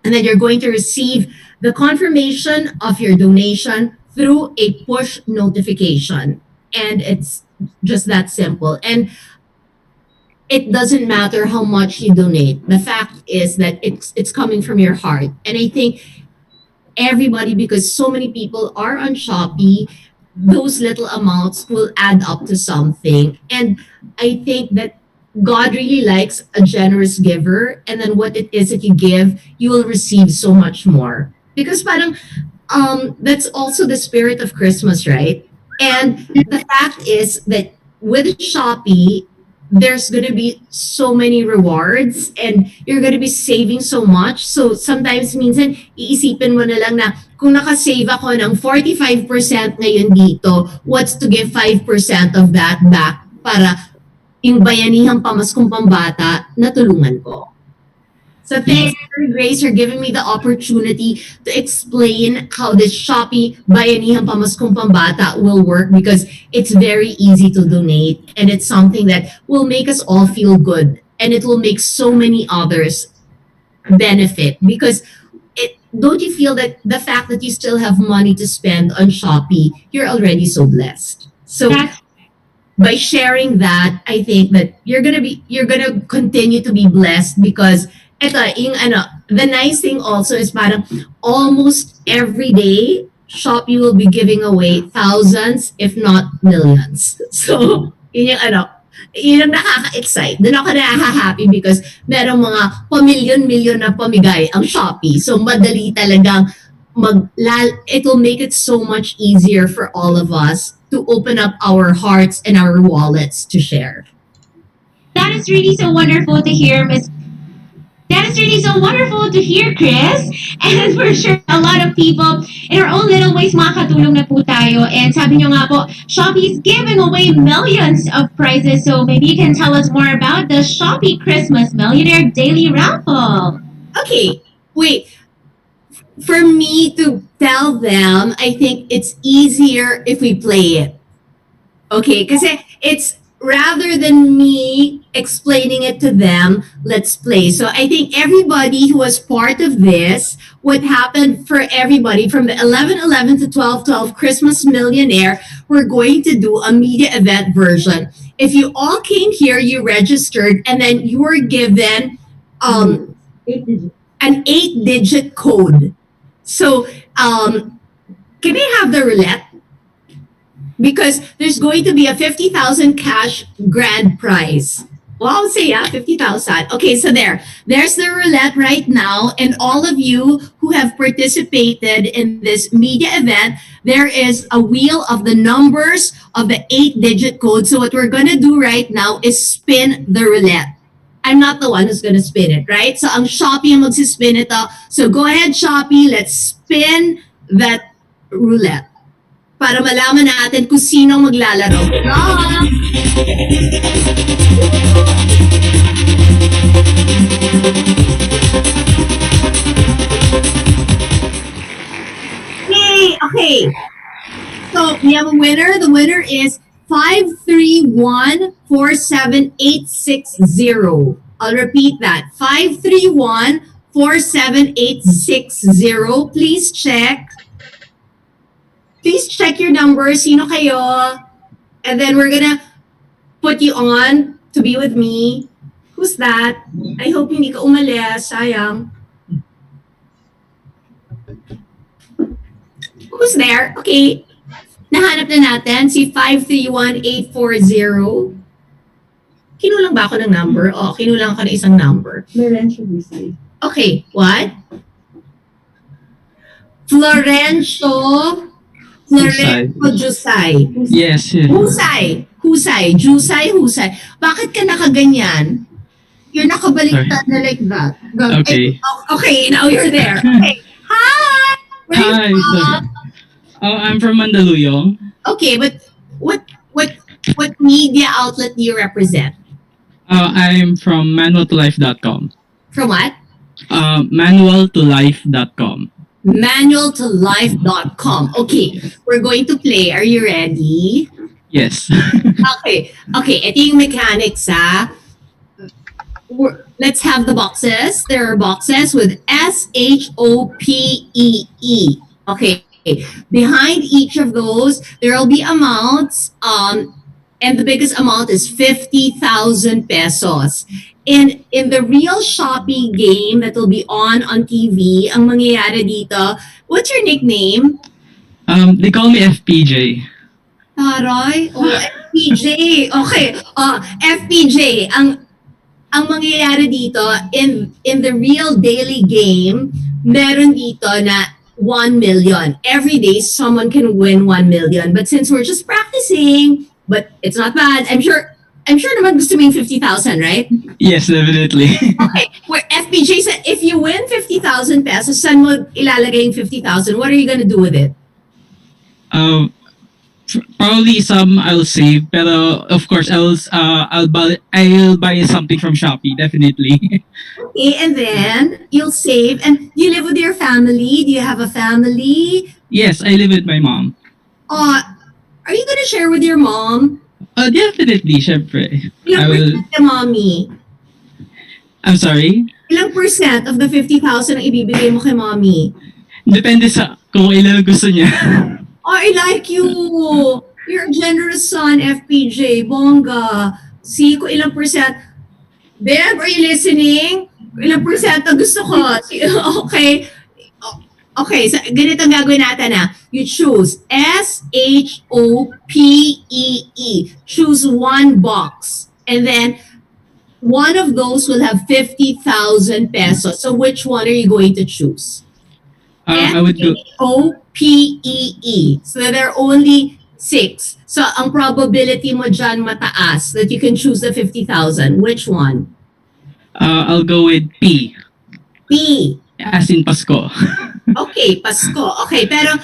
Speaker 6: And then you're going to receive the confirmation of your donation through a push notification. And it's just that simple. And it doesn't matter how much you donate. The fact is that it's coming from your heart. And I think everybody, because so many people are on Shopee, those little amounts will add up to something. And I think that God really likes a generous giver. And then what it is that you give, you will receive so much more. Because parang, that's also the spirit of Christmas, right? And the fact is that with Shopee, there's going to be so many rewards and you're going to be saving so much. So sometimes minsan iisipin mo na lang na kung nakasave ako ng 45% ngayon dito, what's to give 5% of that back para yung bayanihang pamaskong pambata na tulungan ko. So thanks, Grace, for giving me the opportunity to explain how this Shopee Bayanihan Pamaskong Pambata will work because it's very easy to donate and it's something that will make us all feel good and it will make so many others benefit because don't you feel that the fact that you still have money to spend on Shopee, you're already so blessed. So by sharing that, I think that you're gonna continue to be blessed because the nice thing also is parang almost every day, Shopee will be giving away thousands, if not millions. So, yun yung nakaka-excite. Doon ako nakaka-happy because merong mga pamilyon-milyon na pamigay ang Shopee. So, madali talagang it will make it so much easier for all of us to open up our hearts and our wallets to share.
Speaker 1: That is really so wonderful to hear, Miss. That is really so wonderful to hear, Kris. And for sure, a lot of people, in our own little ways, makakatulong na po tayo. And sabi nyo nga po, Shopee is giving away millions of prizes. So maybe you can tell us more about the Shopee Christmas Millionaire Daily Raffle.
Speaker 6: Okay, wait. For me to tell them, I think it's easier if we play it. Okay, kasi it's rather than me explaining it to them, let's play. So I think everybody who was part of this, what happened for everybody from the 11.11 to 12.12 Christmas Millionaire, we're going to do a media event version. If you all came here, you registered, and then you were given an 8-digit code. So can I have the roulette? Because there's going to be a 50,000 cash grand prize. Well, I'll say 50,000. Okay, so there's the roulette right now. And all of you who have participated in this media event, there is a wheel of the numbers of the 8-digit code. So what we're going to do right now is spin the roulette. I'm not the one who's gonna spin it, right? So ang Shopee ang magsispin ito. So go ahead, Shopee, let's spin that roulette para malaman natin kung sino maglalaro. Yay! Okay. So we have a winner. The winner is 531-47860. I'll repeat that. 531-47860. Please check. Please check your number. Sino kayo? And then we're gonna put you on to be with me. Who's that? I hope hindi ka umalis. Sayang. Who's there? Okay. Nahanap na natin si 531-840. Kinulang ba ako ng number? Oh, kinulang ako ng isang number. Okay, what? Florencio Jusay.
Speaker 7: Yes.
Speaker 6: Husay. Bakit ka nakaganyan? You're nakabaliktad na like that.
Speaker 7: Okay.
Speaker 6: Okay, now you're there. Okay. Hi! Where are
Speaker 7: Hi.
Speaker 6: you from?
Speaker 7: I'm from Mandaluyong.
Speaker 6: Okay, but what media outlet do you represent?
Speaker 7: I'm from manualtolife.com.
Speaker 6: From what?
Speaker 7: Manualtolife.com.
Speaker 6: Manualtolife.com. Okay, we're going to play. Are you ready?
Speaker 7: Yes.
Speaker 6: Okay, ito yung mechanics, ha? Let's have the boxes. There are boxes with SHOPEE. Okay. Behind each of those, there will be amounts, and the biggest amount is 50,000 pesos. And in the real Shopee game that will be on TV, ang mangyayari dito, what's your nickname?
Speaker 7: They call me FPJ.
Speaker 6: Taray? Oh, FPJ. Okay. FPJ. Ang mangyayari dito, in the real daily game, meron dito na 1 million. Every day, someone can win 1 million. But since we're just practicing, but it's not bad. I'm sure naman gusto mo yung 50,000, right?
Speaker 7: Yes, definitely.
Speaker 6: Okay. Where FPJ said, if you win 50,000 pesos, saan mo ilalagay yung 50,000? What are you gonna do with it?
Speaker 7: Probably some I'll save, pero of course I'll buy something from Shopee, definitely.
Speaker 6: Okay, and then you'll save. And you live with your family? Do you have a family?
Speaker 7: Yes, I live with my mom.
Speaker 6: Are you gonna share with your mom?
Speaker 7: Definitely, syempre.
Speaker 6: Ilang percent kay mommy?
Speaker 7: I'm sorry?
Speaker 6: Ilang percent of the 50,000 ang ibibigay mo kay mommy?
Speaker 7: Depende sa kung ilan gusto niya.
Speaker 6: Oh, I like you. You're a generous son, FPJ. Bongga. See, kung ilang percent. Deb, are you listening? Kung ilang percent ang gusto ko. Okay. Okay, so ganito ang gagawin natin, ha. You choose SHOPEE. Choose one box. And then, one of those will have 50,000 pesos. So, which one are you going to choose?
Speaker 7: I would go
Speaker 6: SHOPEE. So, there are only 6. So, ang probability mo dyan mataas that you can choose the 50,000. Which one?
Speaker 7: I'll go with P.
Speaker 6: P.
Speaker 7: As in Pasko.
Speaker 6: Okay, Pasko. Okay, pero,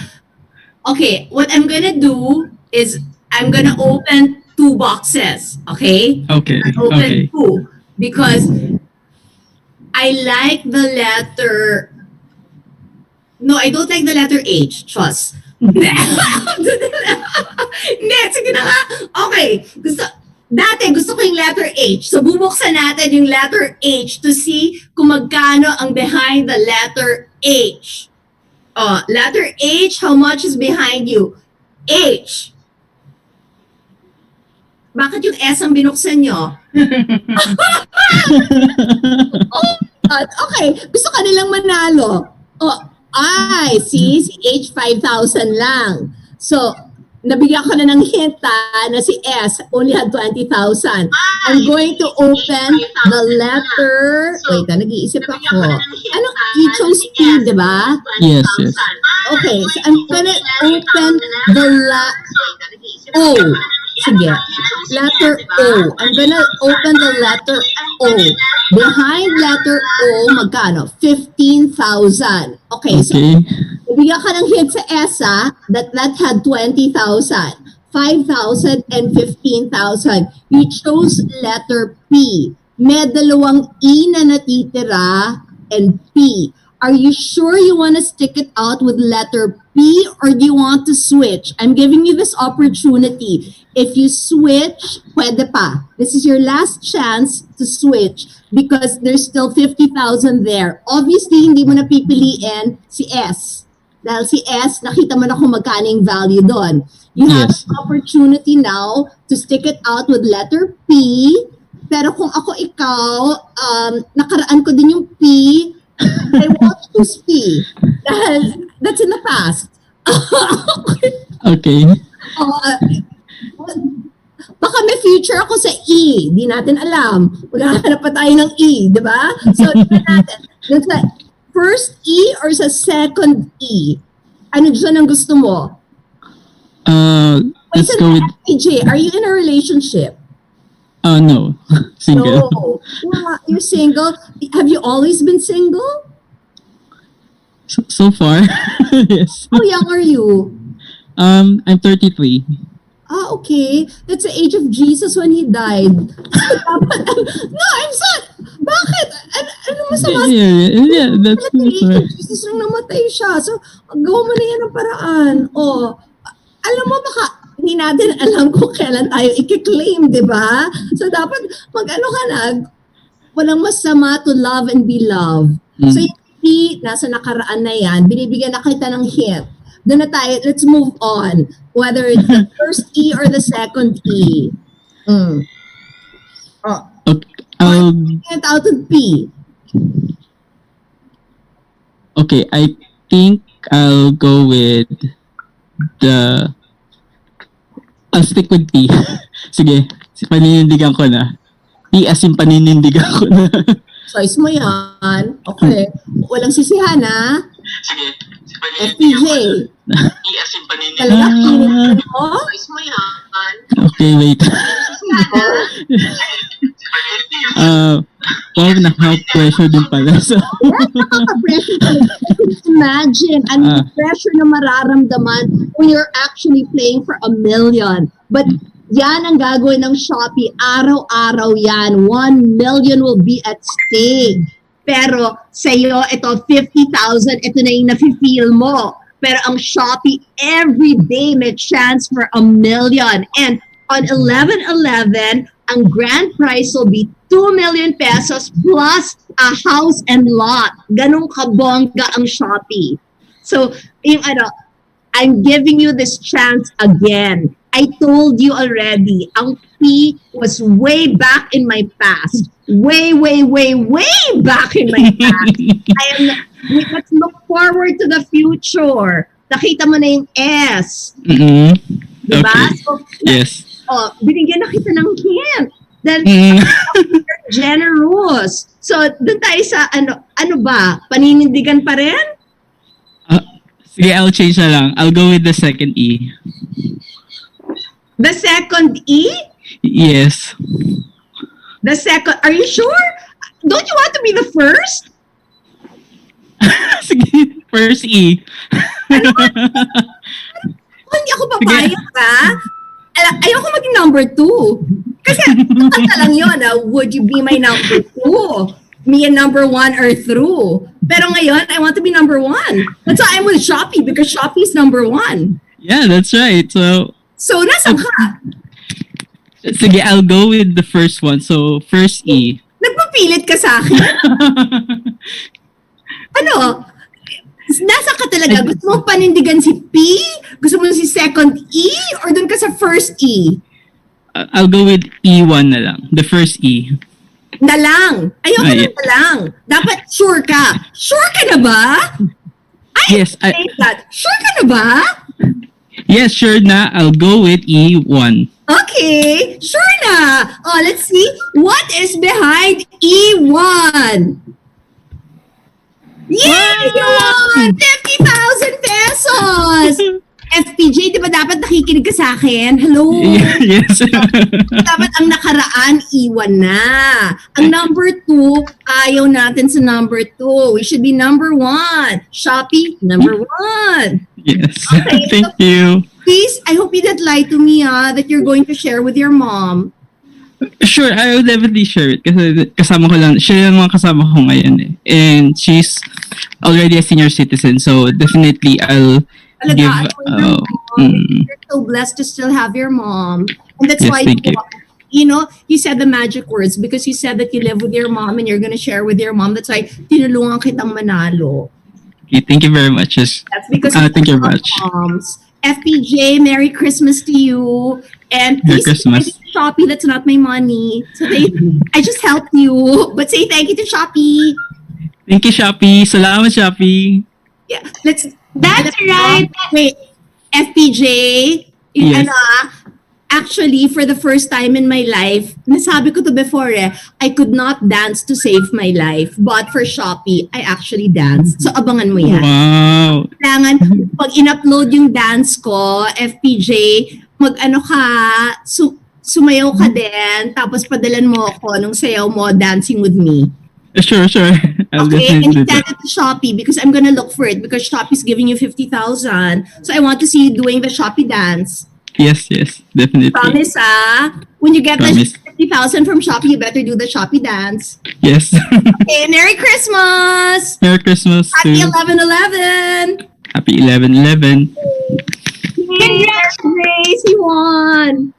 Speaker 6: okay, what I'm gonna do is, I'm gonna open 2 boxes. Okay?
Speaker 7: Okay.
Speaker 6: I'll open
Speaker 7: Okay.
Speaker 6: 2. Because, I like the letter, no, I don't like the letter H. Trust. Hindi, sige na nga. Okay, dati gusto ko yung letter H. So, bubuksan natin yung letter H to see kung magkano ang behind the letter H. Letter H, how much is behind you? H. Bakit yung S ang binuksan nyo? Okay, gusto ka nilang manalo. Si H 5,000 lang. So, nabigyan ko na ng hint na si S only had 20,000. I'm going to open the letter. Wait, nag-iisip ako. Ano? You chose P, di ba?
Speaker 7: Yes.
Speaker 6: Okay, so I'm gonna open the O. Sige. letter O. I'm gonna open the letter O. Behind letter O, magkano? 15,000. Okay, so
Speaker 7: Okay.
Speaker 6: bigyan ka ng hint sa S, that had 20,000. 5,000 and 15,000. You chose letter P. May dalawang E na natitira and P. Are you sure you want to stick it out with letter P or do you want to switch? I'm giving you this opportunity. If you switch, pwede pa. This is your last chance to switch because there's still 50,000 there. Obviously, hindi mo napipiliin si S. Dahil si S, nakita mo na kung magkano yung value doon. You have
Speaker 7: Yes.
Speaker 6: an opportunity now to stick it out with letter P. Pero kung ako ikaw, nakaraan ko din yung P, I won't choose P. Dahil that's in the past.
Speaker 7: Okay.
Speaker 6: Baka may future ako sa E. Di natin alam. Maghahanap pa tayo ng E, di ba? So, tignan natin. Dun sa first E or sa second E? Ano dyan ang gusto mo?
Speaker 7: Let's go with,
Speaker 6: PJ, are you in a relationship?
Speaker 7: no. Single.
Speaker 6: No. Wow, you're single? Have you always been single?
Speaker 7: So far, yes.
Speaker 6: How young are you?
Speaker 7: I'm 33.
Speaker 6: Okay. That's the age of Jesus when he died. No, I'm sorry. Bakit? Ano masama?
Speaker 7: Yeah, that's
Speaker 6: At the age
Speaker 7: right.
Speaker 6: of Jesus nang namatay siya. So, gawa mo na yan ng paraan. Alam mo, baka hindi natin alam kung kailan tayo i-claim, di ba? So, dapat mag-ano ka na, walang masama to love and be loved. So, yung P, nasa nakaraan na yan, binibigyan na kita ng hint. Doon na tayo, let's move on. Whether it's the first E or the second E.
Speaker 7: Okay,
Speaker 6: Get out of P.
Speaker 7: okay, I think I'll go with I'll stick with P. Sige, paninindigan ko na. P as in paninindigan ko na.
Speaker 6: Choice mo yan. Okay. Walang sisihan, ha?
Speaker 3: Sige, si
Speaker 6: FPJ.
Speaker 3: As in paninigyan.
Speaker 6: Talaga, pinipin mo?
Speaker 3: Choice mo yan.
Speaker 7: Okay, wait. Wow, naka-pressure din pala. So,
Speaker 6: Nakaka-pressure talaga. Imagine, pressure na mararamdaman when you're actually playing for 1 million. But yan ang gagawin ng Shopee. Araw-araw yan. 1 million will be at stake. Pero sa'yo, ito 50,000, ito na yung nafe-feel mo. Pero ang Shopee, every day may chance for 1 million. And on 11.11, ang grand prize will be 2 million pesos plus a house and lot. Ganong kabongga ang Shopee. So, I'm giving you this chance again. I told you already, ang P was way back in my past. Way, way, way, way back in my past. Let's look forward to the future. Nakita mo na yung S.
Speaker 7: mm-hmm.
Speaker 6: Diba?
Speaker 7: Okay.
Speaker 6: So,
Speaker 7: Yes.
Speaker 6: binigyan na kita ng hint. Then, you're generous. So, doon tayo sa, ano ba? Paninindigan pa rin?
Speaker 7: Sige, I'll change na lang. I'll go with the second E.
Speaker 6: The second E?
Speaker 7: Yes.
Speaker 6: The second, are you sure? Don't you want to be the first?
Speaker 7: Sige, first E.
Speaker 6: Hindi ako papayag, ha? Ayoko maging number 2. Kasi, kanta lang yun, would you be my number 2? Me and number 1 are through. Pero ngayon, I want to be number 1. That's why I'm with Shopee, because Shopee is number 1.
Speaker 7: Yeah, that's right. So,
Speaker 6: Nasaan ka?
Speaker 7: sige, I'll go with the first one. So, first E.
Speaker 6: Nagpapilit ka sa akin? Nasa ka talaga? Gusto mo panindigan si P? Gusto mo si second E? Or dun ka sa first E?
Speaker 7: I'll go with E1 na lang. The first E.
Speaker 6: Na lang. Ayoko
Speaker 7: yeah.
Speaker 6: na lang. Dapat sure ka. Sure ka na ba?
Speaker 7: Yes.
Speaker 6: Say that. Sure ka na ba?
Speaker 7: Yes, sure na. I'll go with E1.
Speaker 6: Okay. Sure na. Let's see. What is behind E1? Yay! You won 50,000 pesos! FPJ, di ba dapat nakita nakikinig ka sa akin, hello.
Speaker 7: Yes.
Speaker 6: Dapat ang nakaraan, iwan na. Ang number 2, ayaw natin sa number 2. We should be number 1. Shopee, number 1.
Speaker 7: Yes.
Speaker 6: Okay,
Speaker 7: Thank you.
Speaker 6: Please, I hope you didn't lie to me that you're going to share with your mom.
Speaker 7: Sure, I will definitely share it kasi kasama ko lang, siya yung mga kasama ko ngayon eh. And she's already a senior citizen, so definitely I'll give,
Speaker 6: Alagaan mo yung mom. You're so blessed to still have your mom. And that's
Speaker 7: Yes,
Speaker 6: why,
Speaker 7: thank you.
Speaker 6: you know, you said the magic words because you said that you live with your mom and you're going to share with your mom. That's why tinulungan kitang manalo.
Speaker 7: Okay, thank you very much. Yes.
Speaker 6: That's because
Speaker 7: Thank you very much.
Speaker 6: moms. FPJ, Merry Christmas to you. And
Speaker 7: Merry
Speaker 6: please
Speaker 7: Christmas.
Speaker 6: Shopee, that's not my money. So I just helped you. But say thank you to Shopee.
Speaker 7: Thank you, Shopee. Salamat, Shopee.
Speaker 6: Yeah,
Speaker 1: That's right.
Speaker 6: Wait, FPJ,
Speaker 7: Yes.
Speaker 6: actually, for the first time in my life, nasabi ko to before I could not dance to save my life. But for Shopee, I actually danced. So abangan mo yan.
Speaker 7: Wow.
Speaker 6: Kailangan, pag in-upload yung dance ko, FPJ, mag-ano ka, sumayaw ka din, tapos padalan mo ako nung sayaw mo, dancing with me.
Speaker 7: Sure. I'll
Speaker 6: Okay, and
Speaker 7: definitely
Speaker 6: you
Speaker 7: do
Speaker 6: send
Speaker 7: that.
Speaker 6: it to Shopee because I'm gonna look for it because Shopee's giving you 50,000. So I want to see you doing the Shopee dance.
Speaker 7: Yes, definitely.
Speaker 6: Promise, when you get
Speaker 7: Promise.
Speaker 6: the 50,000 from Shopee, you better do the Shopee dance.
Speaker 7: Yes.
Speaker 6: Okay, Merry Christmas!
Speaker 7: Merry Christmas
Speaker 6: Happy
Speaker 7: to
Speaker 6: 11.11!
Speaker 7: Happy 11.11.
Speaker 6: Congrats, Grace! You won!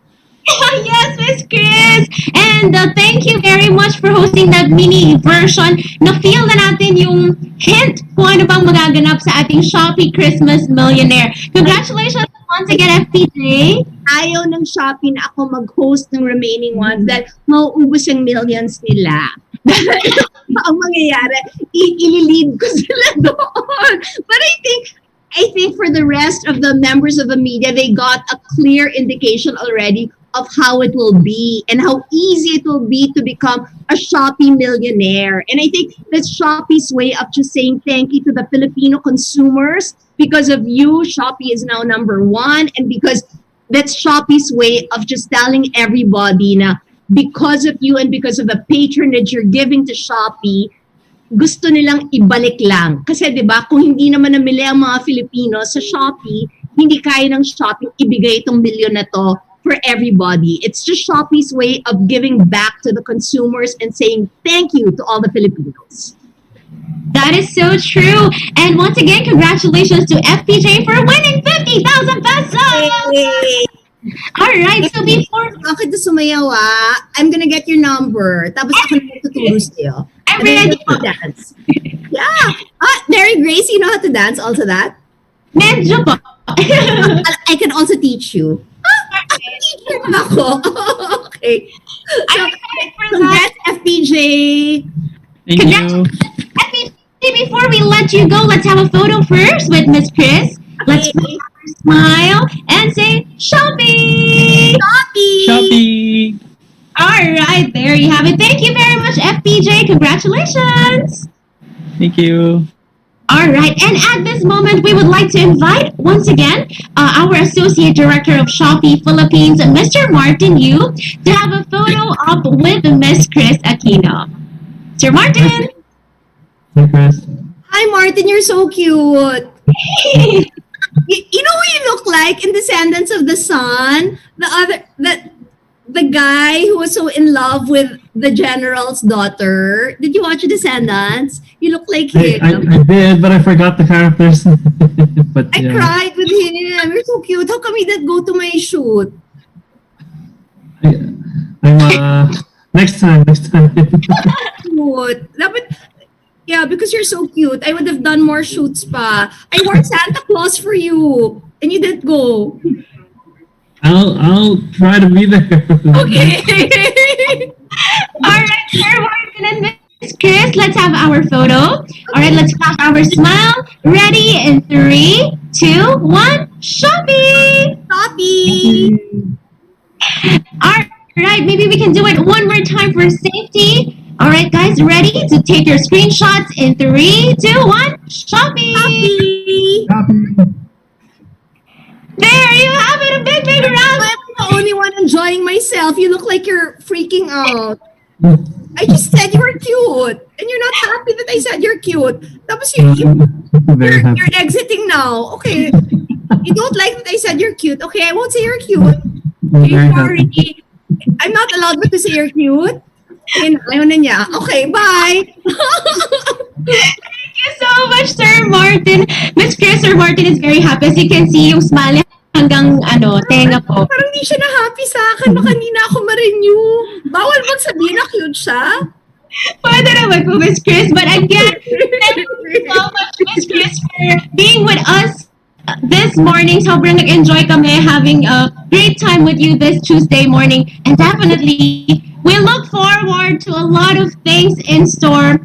Speaker 1: Yes, Miss Kris! And thank you very much for hosting that mini version. Na-feel na natin yung hint kung ano bang magaganap sa ating Shopee Christmas Millionaire. Congratulations once again, FPJ.
Speaker 6: Ayaw ng Shopee na ako mag-host ng remaining ones dahil mauubos yung millions nila. Ang mangyayari, i-lead ko sila doon. But I think for the rest of the members of the media, they got a clear indication already of how it will be and how easy it will be to become a Shopee millionaire. And I think that's Shopee's way of just saying thank you to the Filipino consumers. Because of you, Shopee is now number 1. And because that's Shopee's way of just telling everybody na because of you and because of the patronage you're giving to Shopee, gusto nilang ibalik lang. Kasi 'di ba, kung hindi naman namili ang mga Filipino sa Shopee, hindi kaya ng Shopee ibigay itong milyon na to for everybody. It's just Shopee's way of giving back to the consumers and saying thank you to all the Filipinos.
Speaker 1: That is so true. And once again, congratulations to FPJ for winning 50,000 pesos!
Speaker 6: Hey!
Speaker 1: Alright, so before...
Speaker 6: Bakit na sumayaw I'm gonna get your number. Tapos ako na tuturo sa'yo.
Speaker 1: I'm
Speaker 6: And then
Speaker 1: ready.
Speaker 6: you dance. Yeah. Mary Grace, you know how to dance also that?
Speaker 1: Medyo po.
Speaker 6: I can also teach you. Teacher na ako. Okay.
Speaker 1: I'm excited for that.
Speaker 6: Congrats, FPJ.
Speaker 7: Thank you.
Speaker 1: FPJ, before we let you go, let's have a photo first with Miss Kris. Let's
Speaker 6: Okay.
Speaker 1: smile and say Shopee!
Speaker 7: Shopee.
Speaker 1: Alright, there you have it. Thank you very much, FPJ. Congratulations!
Speaker 7: Thank you.
Speaker 1: All right, and at this moment, we would like to invite once again our Associate Director of Shopee Philippines, Mr. Martin Yu, to have a photo up with Miss Kris Aquino. Sir Martin!
Speaker 2: Hey, Chris.
Speaker 6: Hi, Martin. You're so cute. You know who you look like in Descendants of the Sun? The guy who was so in love with the general's daughter. Did you watch Descendants? You look like him.
Speaker 2: I did, but I forgot the characters. But
Speaker 6: I
Speaker 2: yeah.
Speaker 6: cried with him. You're so cute. How come he didn't go to my shoot?
Speaker 2: I'm next time.
Speaker 6: Cute. Yeah, because you're so cute. I would have done more shoots pa. I wore Santa Claus for you. And you didn't go.
Speaker 2: I'll try to be there.
Speaker 6: Okay.
Speaker 1: All right, Sir Martin and Miss Kris, let's have our photo. All right, let's flash our smile. Ready in 3, 2, 1. Shopee!
Speaker 6: Shopee.
Speaker 1: All right, maybe we can do it one more time for safety. All right, guys, ready to take your screenshots in 3, 2, 1. Shopee!
Speaker 6: Shopee.
Speaker 1: There you have it, a big
Speaker 6: the only one enjoying myself. You look like you're freaking out. I just said you were cute. And you're not happy that I said you're cute. Tapos
Speaker 7: Very happy.
Speaker 6: you're exiting now. Okay. You don't like that I said you're cute. Okay, I won't say you're cute. Okay,
Speaker 7: Very
Speaker 6: sorry.
Speaker 7: happy.
Speaker 6: I'm not allowed to say you're cute. Ayaw na niya. Okay, bye.
Speaker 1: Thank you so much, Sir Martin. Miss Kris, Sir Martin is very happy. As you can see, yung smile hanggang tenga po.
Speaker 6: Parang di siya na happy sa akin. Baka hindi na ako ma-renew. Bawal bang sabihin na cute siya?
Speaker 1: Pwede naman po, Miss Kris. But again, thank you so much, Miss Kris, for being with us this morning. Sobrang nag-enjoy kami having a great time with you this Tuesday morning. And definitely, we look forward to a lot of things in store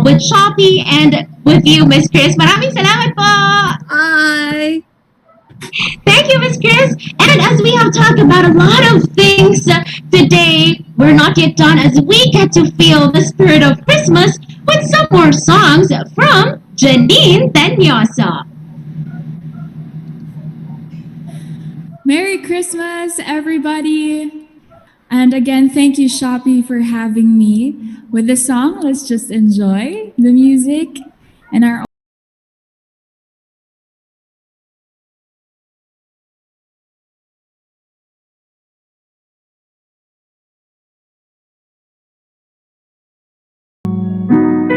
Speaker 1: with Shopee and with you, Miss Kris. Maraming salamat po!
Speaker 6: Bye!
Speaker 1: Thank you, Miss Kris. And as we have talked about a lot of things today, we're not yet done as we get to feel the spirit of Christmas with some more songs from Janine Tenyosa.
Speaker 5: Merry Christmas, everybody! And again, thank you, Shopee, for having me. With this song, let's just enjoy the music and our